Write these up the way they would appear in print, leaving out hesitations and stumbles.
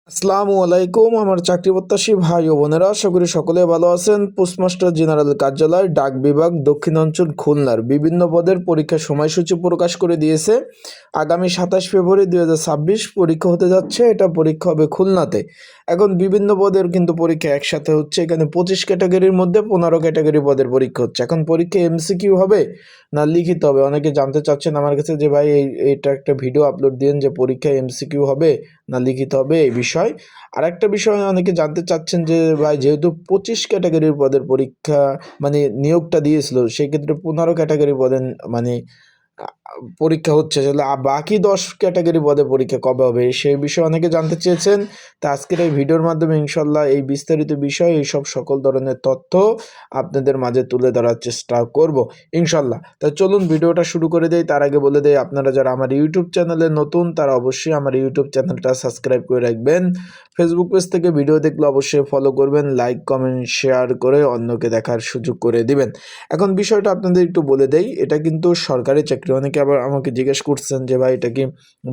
আসসালামু আলাইকুম আমার চাকরি প্রত্যাশী ভাই ও বোনেরা, আশা করি সকলে ভালো আছেন। পোস্টমাস্টার জেনারেল কার্যালয় ডাক বিভাগ দক্ষিণাঞ্চল খুলনার বিভিন্ন পদের পরীক্ষার সময়সূচি প্রকাশ করে দিয়েছে। আগামী 27 ফেব্রুয়ারি 2026 পরীক্ষা হতে যাচ্ছে। এটা পরীক্ষা হবে খুলনাতে। এখন বিভিন্ন পদের কিন্তু পরীক্ষা একসাথে হচ্ছে। এখানে 25 ক্যাটাগরির মধ্যে 15 ক্যাটাগরি পদের পরীক্ষা হচ্ছে। এখন পরীক্ষা এমসিকিউ হবে না লিখিত হবে? অনেকে জানতে চাচ্ছেন আমার কাছে যে ভাই এইটা একটা ভিডিও আপলোড দিন যে পরীক্ষা এমসিকিউ হবে না লিখিত হবে এই বিষয়। আর একটা বিষয় অনেকে জানতে চাচ্ছেন যে ভাই যেহেতু 25 ক্যাটাগরির পদের পরীক্ষা মানে নিয়োগটা দিয়েছিল, সেক্ষেত্রে 15 ক্যাটাগরি পদের মানে পরীক্ষা হচ্ছে, তাহলে বাকি 10 ক্যাটাগরি পদে পরীক্ষা কবে হবে সেই বিষয়ে অনেকে জানতে চেয়েছেন। তা আজকের এই ভিডিওর মাধ্যমে ইনশাল্লাহ এই বিস্তারিত বিষয় এইসব সকল ধরনের তথ্য আপনাদের মাঝে তুলে ধরার চেষ্টা করব ইনশাল্লাহ। তাই চলুন ভিডিওটা শুরু করে দেই। তার আগে বলে দেই, আপনারা যারা আমার ইউটিউব চ্যানেলে নতুন তারা অবশ্যই আমার ইউটিউব চ্যানেলটা সাবস্ক্রাইব করে রাখবেন। ফেসবুক পেজ থেকে ভিডিও দেখলে অবশ্যই ফলো করবেন, লাইক কমেন্ট শেয়ার করে অন্যকে দেখার সুযোগ করে দিবেন। এখন বিষয়টা আপনাদের একটু বলে দেই, এটা কিন্তু সরকারি চাকরি। অনেকে আবার আমাকে জিজ্ঞেস করছেন যে ভাই এটা কি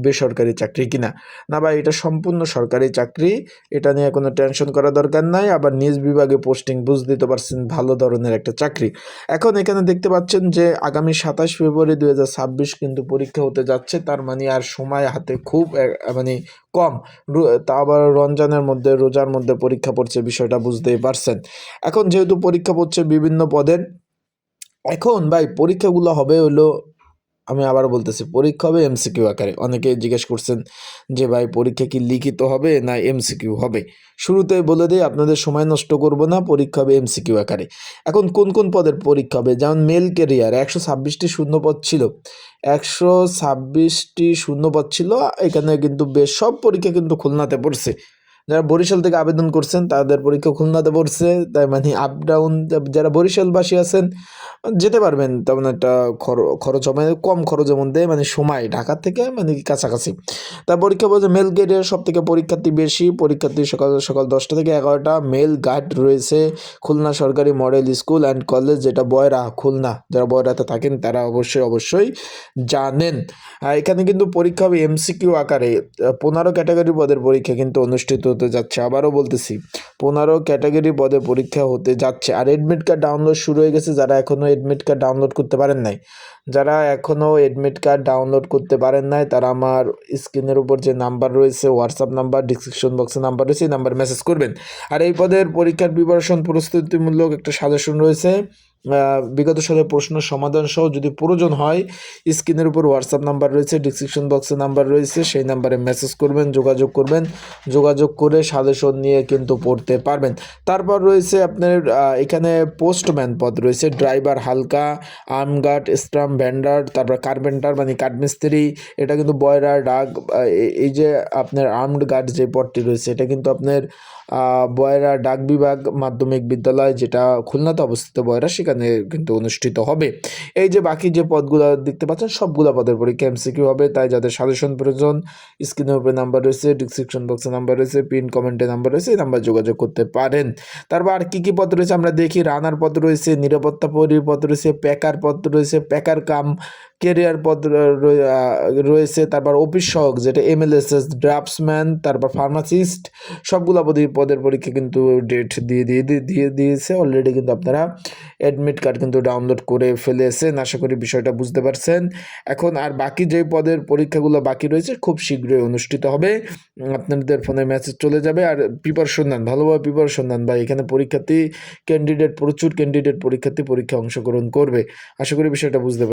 বেসরকারি চাকরি কিনা। না ভাই, এটা সম্পূর্ণ সরকারি চাকরি, এটা নিয়ে কোনো টেনশন করা দরকার নাই। আবার নিজ বিভাগে পোস্টিং, বুঝতে তো পারছেন, ভালো ধরনের একটা চাকরি। এখন এখানে দেখতে পাচ্ছেন যে আগামী 27 ফেব্রুয়ারি 2026 কিন্তু পরীক্ষা হতে যাচ্ছে। তার মানে আর সময় হাতে খুব মানে কম। তা আবার রমজানের মধ্যে, রোজার মধ্যে পরীক্ষা পড়ছে, বিষয়টা বুঝতেই পারছেন। এখন যেহেতু পরীক্ষা পড়ছে বিভিন্ন পদের, এখন ভাই পরীক্ষাগুলো হবে হলো, আমি আবার বলতেছি, পরীক্ষা হবে এমসিকিউ আকারে। অনেকে জিজ্ঞেস করছেন যে ভাই পরীক্ষা কি লিখিত হবে না এমসিকিউ হবে। শুরুতেই বলে দিই, আপনাদের সময় নষ্ট করব না, পরীক্ষা হবে এমসিকিউ আকারে। এখন কোন কোন পদের পরীক্ষা হবে, যেমন মেল ক্যারিয়ার 126টি শূন্যপদ ছিল। 126টি শূন্যপদ ছিল। এখানে কিন্তু বেশ সব পরীক্ষা কিন্তু খুলনাতে পড়ছে। যারা বরিশাল থেকে আবেদন করছেন তাদের পরীক্ষা খুলনাতে পড়ছে। তাই মানে আপ ডাউন, যারা বরিশালবাসী আছেন যেতে পারবেন, তেমন একটা খরচ হবে, কম খরচের মধ্যে, মানে সময় ঢাকা থেকে মানে কাছাকাছি। তার পরীক্ষা বলছে মেল গেটের সব থেকে পরীক্ষার্থী বেশি। পরীক্ষার্থী সকাল সকাল 10টা থেকে 11টা। মেল গার্ড রয়েছে খুলনা সরকারি মডেল স্কুল অ্যান্ড কলেজ, যেটা বয়রা খুলনা। যারা বয়রাতে থাকেন তারা অবশ্যই জানেন। এখানে কিন্তু পরীক্ষা হবে এমসিকিউ আকারে। 15 ক্যাটাগরি পদের পরীক্ষা কিন্তু অনুষ্ঠিত হতে যাচ্ছে। আবারও বলতেছি, 15 ক্যাটাগরি পদে পরীক্ষা হতে যাচ্ছে। আর এডমিট কার্ড ডাউনলোড শুরু হয়ে গেছে। যারা এখনও এডমিট কার্ড ডাউনলোড করতে পারেন নাই, তারা আমার স্ক্রিনের উপর যে নাম্বার রয়েছে, হোয়াটসঅ্যাপ নাম্বার, ডিসক্রিপশন বক্সে নাম্বার রয়েছে, এই নাম্বার মেসেজ করবেন। আর এই পদের পরীক্ষার প্রিপারেশন প্রস্তুতিমূলক একটা সাজেশন রয়েছে, বিগত সালের প্রশ্ন সমাধান সহ যদি প্রয়োজন হয়। স্ক্রিনের উপর হোয়াটসঅ্যাপ নাম্বার রয়েছে, ডিসক্রিপশন বক্সে নাম্বার রয়েছে, সেই নাম্বারে মেসেজ করবেন, যোগাযোগ করে সাজেশন নিয়ে কিন্তু পড়তে পারবেন। তারপর রয়েছে আপনার এখানে পোস্টম্যান পদ রয়েছে, ড্রাইভার হালকা, আর্মগার্ড, স্টাম্প ভেন্ডার, তারপর কার্পেন্টার মানে কাঠমিস্ত্রি। এটা কিন্তু বয়রা ডাক, এই যে আপনার আর্মড গার্ড যে পদটি রয়েছে, এটা কিন্তু আপনার বয়রা ডাক বিভাগ মাধ্যমিক বিদ্যালয়, যেটা খুলনাতে অবস্থিত বয়রা, সেখানে কিন্তু অনুষ্ঠিত হবে। এই যে বাকি যে পদগুলো দেখতে পাচ্ছেন সবগুলো পদের পরীক্ষা এমসিকিউ হবে। তাই যাদের সাজেশন প্রয়োজন, স্ক্রিনের উপরে নাম্বার রয়েছে, ডিসক্রিপশন বক্সে নাম্বার রয়েছে, পিন কমেন্টে নাম্বার রয়েছে, এই নাম্বার যোগাযোগ করতে পারেন। তারপর আর কী কী পদ রয়েছে আমরা দেখি। রানার পদ রয়েছে, নিরাপত্তা প্রহরীর পদ রয়েছে, প্যাকার পদ রয়েছে, প্যাকার কাম কেরিয়ার পদ রয়েছে। তারপর অফিস সহক যেটা এমএলএসএস, ড্রাফটসম্যান, তারপর ফার্মাসিস্ট, সবগুলো পদের পরীক্ষা কিন্তু ডেট দিয়ে দিয়েছে অলরেডি। কিন্তু আপনারা অ্যাডমিট কার্ড কিন্তু ডাউনলোড করে ফেলেছেন, আশা করি বিষয়টা বুঝতে পারছেন। এখন আর বাকি যে পদের পরীক্ষাগুলো বাকি রয়েছে খুব শীঘ্রই অনুষ্ঠিত হবে, আপনাদের ফোনে মেসেজ চলে যাবে। আর প্রিপারেশন নেন, ভালোভাবে প্রিপারেশন নেন ভাই। এখানে প্রচুর ক্যান্ডিডেট পরীক্ষায় অংশগ্রহণ করবে, আশা করি বিষয়টা বুঝতে